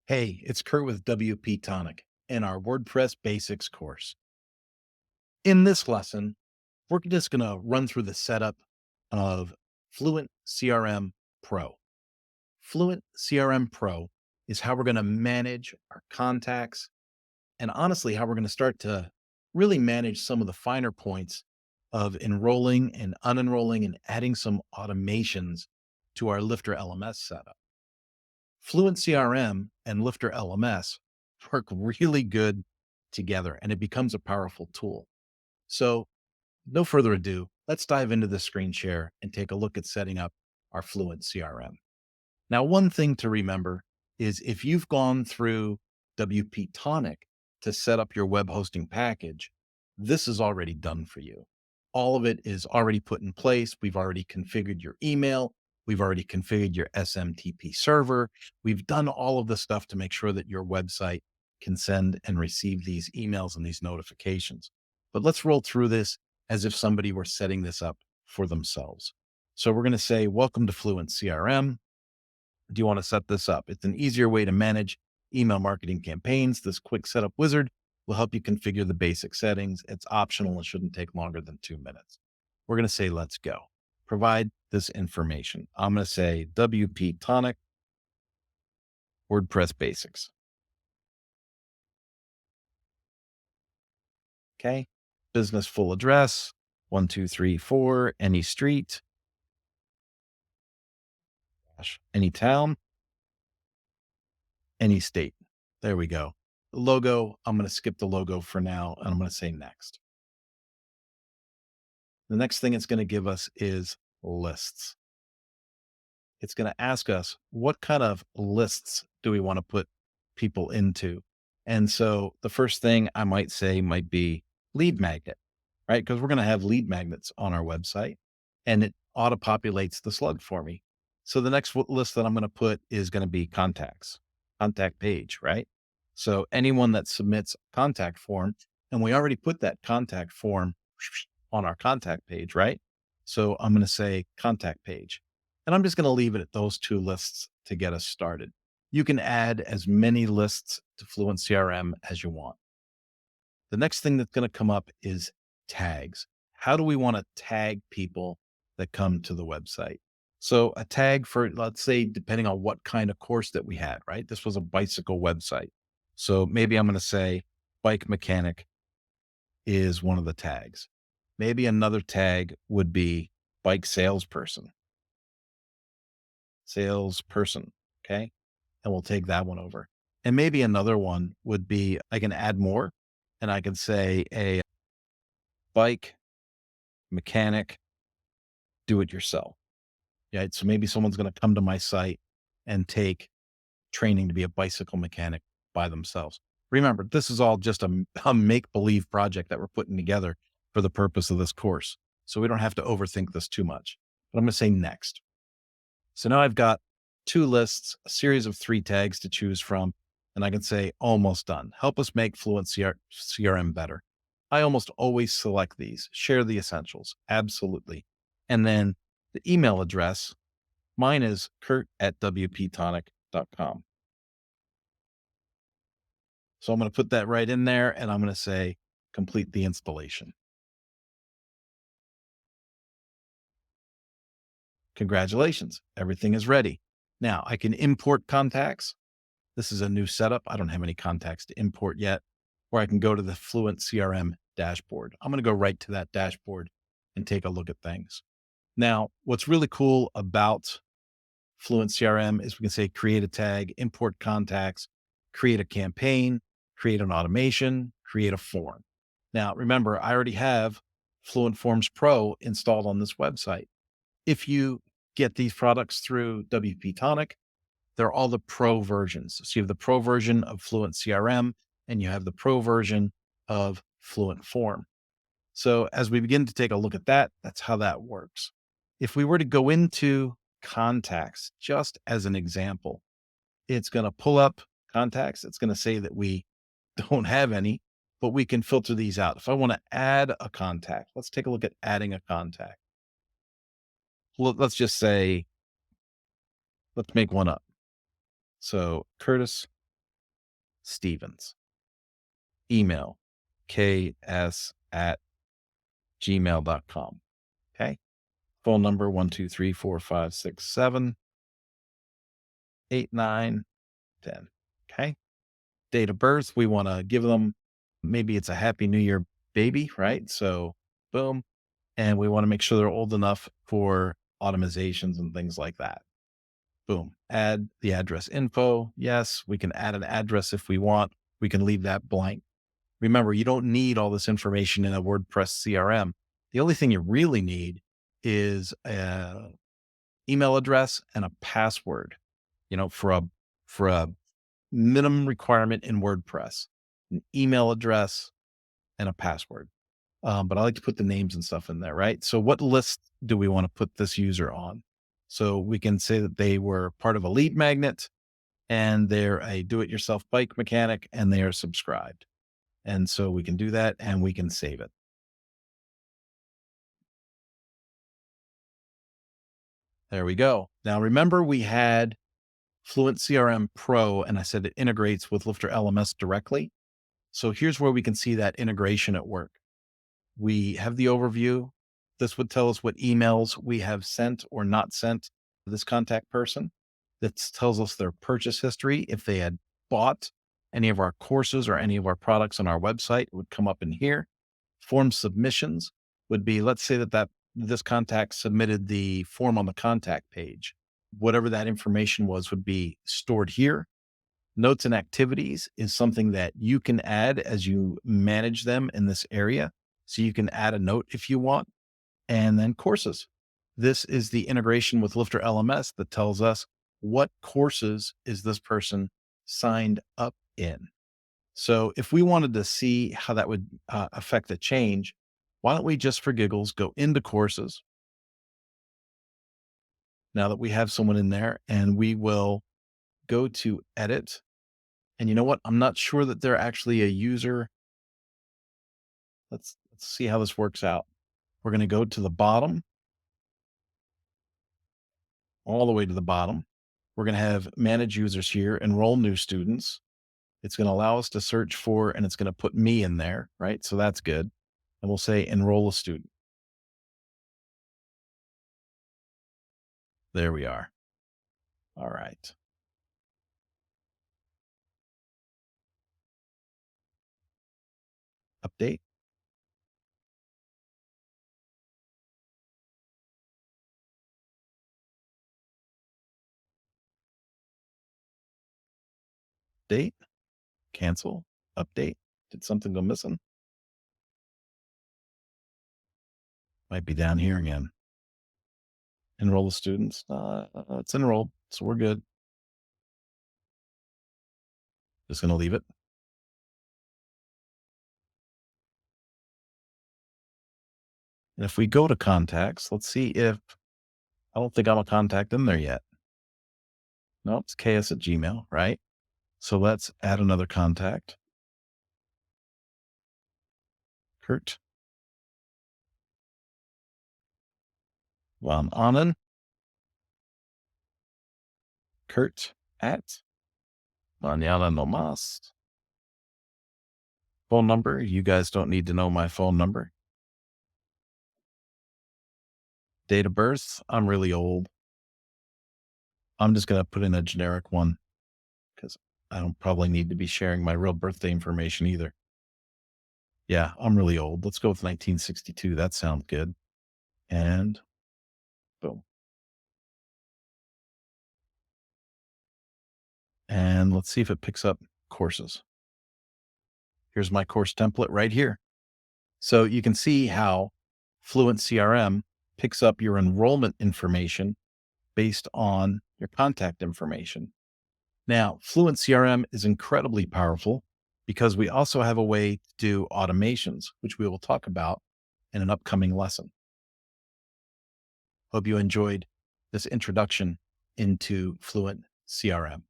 Hey, it's Kurt with WP Tonic in our WordPress Basics course. In this lesson, we're just going to run through the setup of Fluent CRM Pro. Fluent CRM Pro is how we're going to manage our contacts and honestly, how we're going to start to really manage some of the finer points of enrolling and unenrolling and adding some automations to our Lifter LMS setup. Fluent CRM and Lifter LMS work really good together and it becomes a powerful tool. So, no further ado, let's dive into the screen share and take a look at setting up our Fluent CRM. Now, one thing to remember is if you've gone through WP Tonic to set up your web hosting package, this is already done for you. All of it is already put in place. We've already configured your email. We've already configured your SMTP server. We've done all of the stuff to make sure that your website can send and receive these emails and these notifications. But let's roll through this as if somebody were setting this up for themselves. So we're going to say, welcome to Fluent CRM. Do you want to set this up? It's an easier way to manage email marketing campaigns. This quick setup wizard will help you configure the basic settings. It's optional and shouldn't take longer than 2 minutes. We're going to say, let's go. Provide this information. I'm going to say WP Tonic WordPress Basics. Okay. Business full address 1234 any street, any town, any state. There we go. The logo, I'm going to skip the logo for now and I'm going to say next. The next thing it's going to give us is lists. It's going to ask us what kind of lists do we want to put people into? And so the first thing I might say might be lead magnet, right? Because we're going to have lead magnets on our website and it auto populates the slug for me. So the next list that I'm going to put is going to be contacts, contact page, right? So anyone that submits a contact form, and we already put that contact form on our contact page, right? So I'm going to say contact page. And I'm just going to leave it at those two lists to get us started. You can add as many lists to Fluent CRM as you want. The next thing that's going to come up is tags. How do we want to tag people that come to the website? So a tag for, let's say, depending on what kind of course that we had, right? This was a bicycle website. So maybe I'm going to say bike mechanic is one of the tags. Maybe another tag would be bike salesperson. Okay. And we'll take that one over. And maybe another one would be I can add more and I can say a bike mechanic do it yourself. Yeah. So maybe someone's going to come to my site and take training to be a bicycle mechanic by themselves. Remember, this is all just a make believe project that we're putting together for the purpose of this course. So we don't have to overthink this too much. But I'm going to say next. So now I've got two lists, a series of 3 tags to choose from, and I can say almost done. Help us make Fluent CRM better. I almost always select these, share the essentials. Absolutely. And then the email address, mine is kurt@wptonic.com. So I'm going to put that right in there and I'm going to say complete the installation. Congratulations. Everything is ready. Now I can import contacts. This is a new setup. I don't have any contacts to import yet, or I can go to the Fluent CRM dashboard. I'm going to go right to that dashboard and take a look at things. Now, what's really cool about Fluent CRM is we can say create a tag, import contacts, create a campaign, create an automation, create a form. Now, remember, I already have Fluent Forms Pro installed on this website. If you get these products through WP Tonic, they're all the pro versions. So you have the pro version of Fluent CRM and you have the pro version of Fluent Form. So as we begin to take a look at that, that's how that works. If we were to go into contacts, just as an example, it's going to pull up contacts. It's going to say that we don't have any, but we can filter these out. If I want to add a contact, let's take a look at adding a contact. Let's just say, let's make one up. So Curtis Stevens. Email ks@gmail.com. Okay. Phone number 1 2 3 4 5 6 7 8 9 10. Okay. Date of birth, we want to give them, maybe it's a Happy New Year baby, right? So, boom. And we want to make sure they're old enough for automizations and things like that. Boom. Add the address info. Yes, we can add an address if we want. We can leave that blank. Remember, you don't need all this information in a WordPress CRM. The only thing you really need is an email address and a password, for a minimum requirement in WordPress, an email address and a password. But I like to put the names and stuff in there, right? So what list do we want to put this user on? So we can say that they were part of a lead magnet and they're a do-it-yourself bike mechanic and they are subscribed. And so we can do that and we can save it. There we go. Now remember we had Fluent CRM Pro and I said it integrates with Lifter LMS directly. So here's where we can see that integration at work. We have the overview. This would tell us what emails we have sent or not sent to this contact person. This tells us their purchase history. If they had bought any of our courses or any of our products on our website, it would come up in here. Form submissions would be, let's say that this contact submitted the form on the contact page. Whatever that information was would be stored here. Notes and activities is something that you can add as you manage them in this area. So you can add a note if you want. And then courses. This is the integration with Lifter LMS that tells us what courses is this person signed up in. So if we wanted to see how that would affect the change, why don't we just for giggles go into courses now that we have someone in there, and we will go to edit. And you know what? I'm not sure that they're actually a user. Let's see how this works out. We're going to go to the bottom, all the way to the bottom. We're going to have manage users here, enroll new students. It's going to allow us to search for, and it's going to put me in there, right? So that's good. And we'll say enroll a student. There we are. All right. Update. Date. Cancel. Update. Did something go missing? Might be down here again. Enroll the students. It's enrolled, so we're good. Just going to leave it. And if we go to contacts, let's see if, I don't think I'm a contact in there yet. No, it's ks@gmail, right? So let's add another contact. Kurt von Ahnen. Kurt at Mañana no más. Phone number. You guys don't need to know my phone number. Date of birth. I'm really old. I'm just going to put in a generic one because I don't probably need to be sharing my real birthday information either. Yeah, I'm really old. Let's go with 1962. That sounds good. And boom. And let's see if it picks up courses. Here's my course template right here. So you can see how Fluent CRM picks up your enrollment information based on your contact information. Now, Fluent CRM is incredibly powerful because we also have a way to do automations, which we will talk about in an upcoming lesson. Hope you enjoyed this introduction into Fluent CRM.